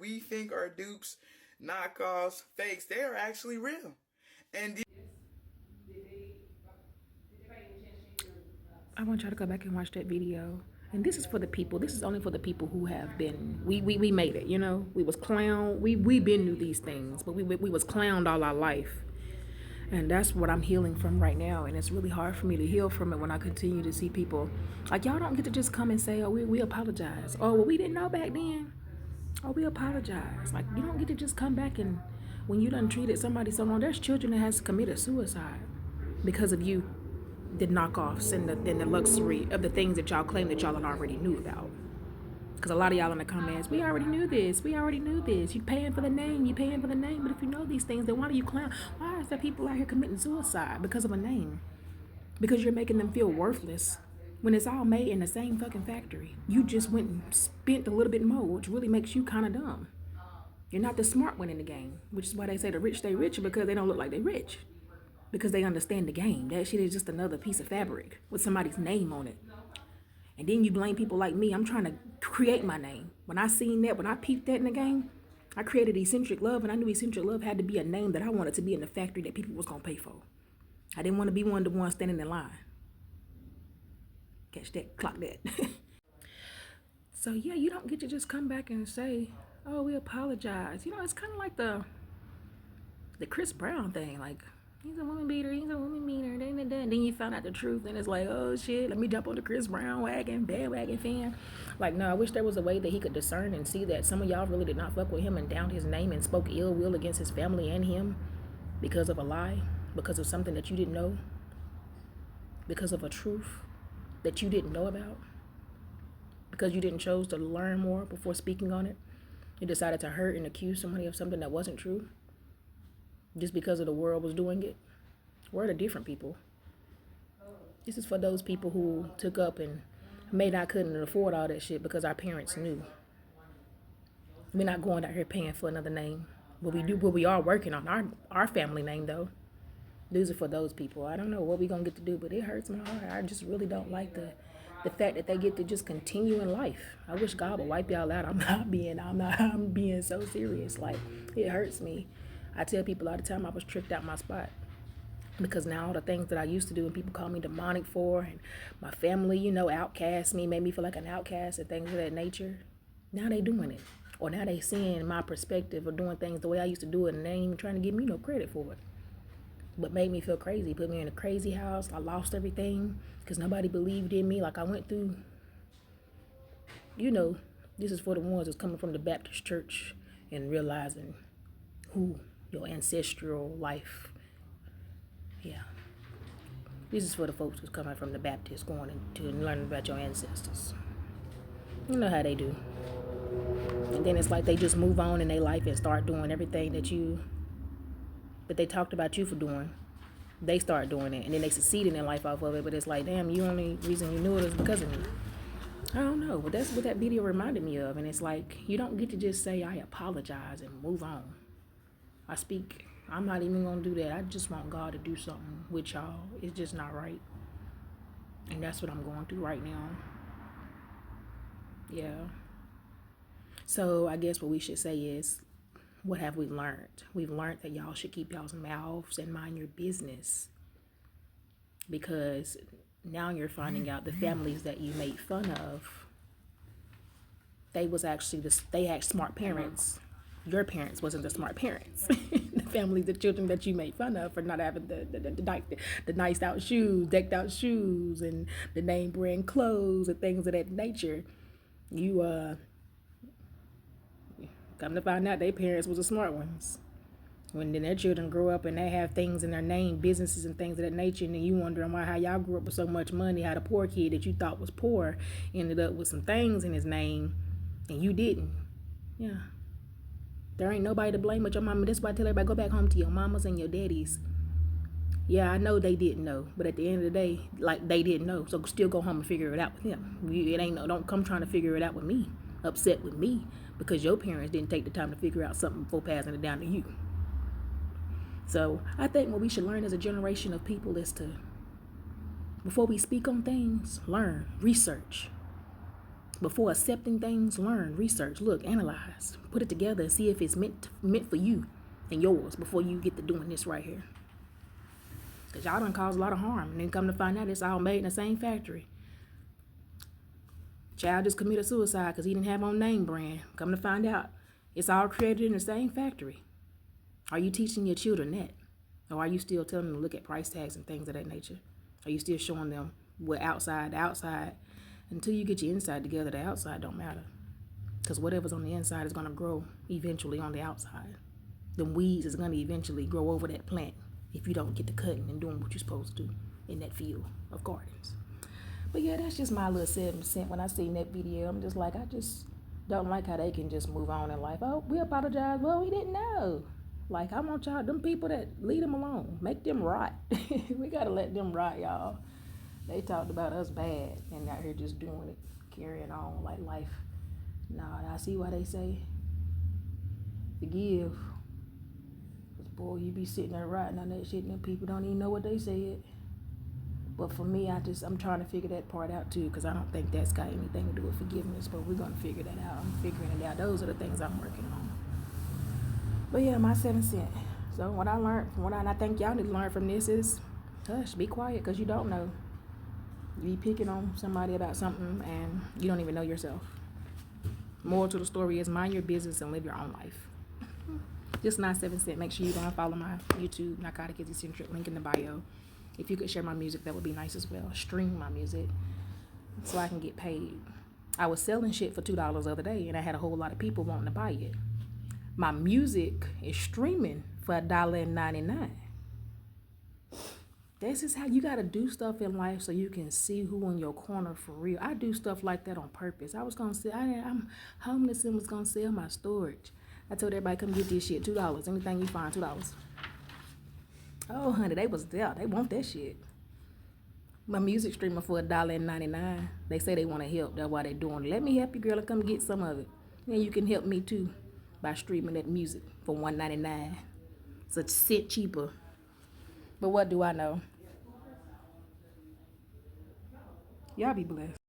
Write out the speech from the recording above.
we think are dupes, knockoffs, fakes, they are actually real. And I want y'all to go back and watch that video. And this is for the people. This is only for the people who have been. We made it. You know, we was clown. We been knew these things, but we was clowned all our life, and that's what I'm healing from right now. And it's really hard for me to heal from it when I continue to see people like y'all don't get to just come and say, "Oh, we apologize." Oh, well, we didn't know back then. Oh, we apologize. Like you don't get to just come back and when you done treated somebody so wrong. There's children that has committed suicide because of you, the knockoffs and the luxury of the things that y'all claim that y'all already knew about. Because a lot of y'all in the comments, we already knew this. We already knew this. You paying for the name. You paying for the name. But if you know these things, then why do you clown? Why is there people out here committing suicide because of a name? Because you're making them feel worthless when it's all made in the same fucking factory. You just went and spent a little bit more, which really makes you kind of dumb. You're not the smart one in the game, which is why they say the rich stay richer because they don't look like they rich. Because they understand the game. That shit is just another piece of fabric with somebody's name on it. And then you blame people like me. I'm trying to create my name. When I seen that, when I peeped that in the game, I created Eccentric Love, and I knew Eccentric Love had to be a name that I wanted to be in the factory that people was going to pay for. I didn't want to be one of the ones standing in line. Catch that, clock that. So yeah, you don't get to just come back and say, oh, we apologize. You know, it's kind of like the Chris Brown thing. Like, he's a woman beater, he's a woman beater. Then you found out the truth, and it's like, oh shit, let me jump on the Chris Brown bandwagon fan. Like, no, I wish there was a way that he could discern and see that some of y'all really did not fuck with him and downed his name and spoke ill will against his family and him because of a lie, because of something that you didn't know, because of a truth that you didn't know about, because you didn't choose to learn more before speaking on it. You decided to hurt and accuse somebody of something that wasn't true just because of the world was doing it. We're the different people. This is for those people who took up and may not couldn't afford all that shit because our parents knew. We're not going out here paying for another name. But we are working on our family name though. These are for those people. I don't know what we're gonna get to do, but it hurts my heart. I just really don't like the fact that they get to just continue in life. I wish God would wipe y'all out. I'm being so serious. Like, it hurts me. I tell people all the time I was tricked out my spot because now all the things that I used to do and people call me demonic for, and my family, you know, outcast me, made me feel like an outcast and things of that nature. Now they doing it. Or now they seeing my perspective of doing things the way I used to do it, and they ain't even trying to give me no credit for it. But made me feel crazy, put me in a crazy house. I lost everything because nobody believed in me. Like I went through, you know, this is for the ones that's coming from the Baptist church and realizing who your ancestral life. Yeah. This is for the folks who's coming from the Baptist going into and learning about your ancestors. You know how they do. And then it's like they just move on in their life and start doing everything that they talked about you for doing. They start doing it and then they succeed in their life off of it. But it's like, damn, the only reason you knew it was because of me. I don't know, but that's what that video reminded me of. And it's like, you don't get to just say, I apologize and move on. I'm not even gonna do that. I just want God to do something with y'all. It's just not right. And that's what I'm going through right now. Yeah. So I guess what we should say is, what have we learned? We've learned that y'all should keep y'all's mouths and mind your business. Because now you're finding out the families that you made fun of, they had smart parents. Your parents wasn't the smart parents. The families, the children that you made fun of for not having the nice out shoes, decked out shoes, and the name brand clothes and things of that nature. You come to find out their parents was the smart ones. When then their children grow up and they have things in their name, businesses and things of that nature, and then you wondering how y'all grew up with so much money, how the poor kid that you thought was poor ended up with some things in his name, and you didn't. Yeah. There ain't nobody to blame but your mama. That's why I tell everybody, go back home to your mamas and your daddies. Yeah, I know they didn't know, but at the end of the day, like, they didn't know. So still go home and figure it out with them. Don't come trying to figure it out with me, upset with me, because your parents didn't take the time to figure out something before passing it down to you. So I think what we should learn as a generation of people is to, before we speak on things, learn, research. Before accepting things, learn, research, look, analyze, put it together and see if it's meant for you and yours before you get to doing this right here. Because y'all done caused a lot of harm. And then come to find out it's all made in the same factory. Child just committed suicide because he didn't have on name brand. Come to find out it's all created in the same factory. Are you teaching your children that? Or are you still telling them to look at price tags and things of that nature? Are you still showing them what the outside? Until you get your inside together, the outside don't matter. Because whatever's on the inside is going to grow eventually on the outside. The weeds is going to eventually grow over that plant if you don't get to cutting and doing what you're supposed to do in that field of gardens. But yeah, that's just my little 7% when I seen that video. I'm just like, I just don't like how they can just move on in life. Oh, we apologize. Well, we didn't know. Like, I want y'all, them people that leave them alone. Make them rot. We got to let them rot, y'all. They talked about us bad and out here just doing it, carrying on like life. Nah, I see why they say forgive. Because, boy, you be sitting there writing on that shit and them people don't even know what they said. But for me, I'm trying to figure that part out too, because I don't think that's got anything to do with forgiveness, but we're going to figure that out. I'm figuring it out. Those are the things I'm working on. But yeah, my 7 cents. So what I learned, and I think y'all need to learn from this is, hush, be quiet, because you don't know. You be picking on somebody about something and you don't even know yourself. Moral to the story is mind your business and live your own life. Just not 7 cents. Make sure you go and follow my YouTube, Narcotic is Eccentric, link in the bio. If you could share my music, that would be nice as well. Stream my music so I can get paid. I was selling shit for $2 the other day and I had a whole lot of people wanting to buy it. My music is streaming for $1.99. This is how you got to do stuff in life so you can see who in your corner for real. I do stuff like that on purpose. I was going to say, I'm homeless and was going to sell my storage. I told everybody, come get this shit, $2. Anything you find, $2. Oh, honey, they was there. They want that shit. My music streaming for $1.99. They say they want to help. That's why they doing it. Let me help you, girl, and come get some of it. And you can help me, too, by streaming that music for $1.99. It's a cent cheaper. But what do I know? Y'all be blessed.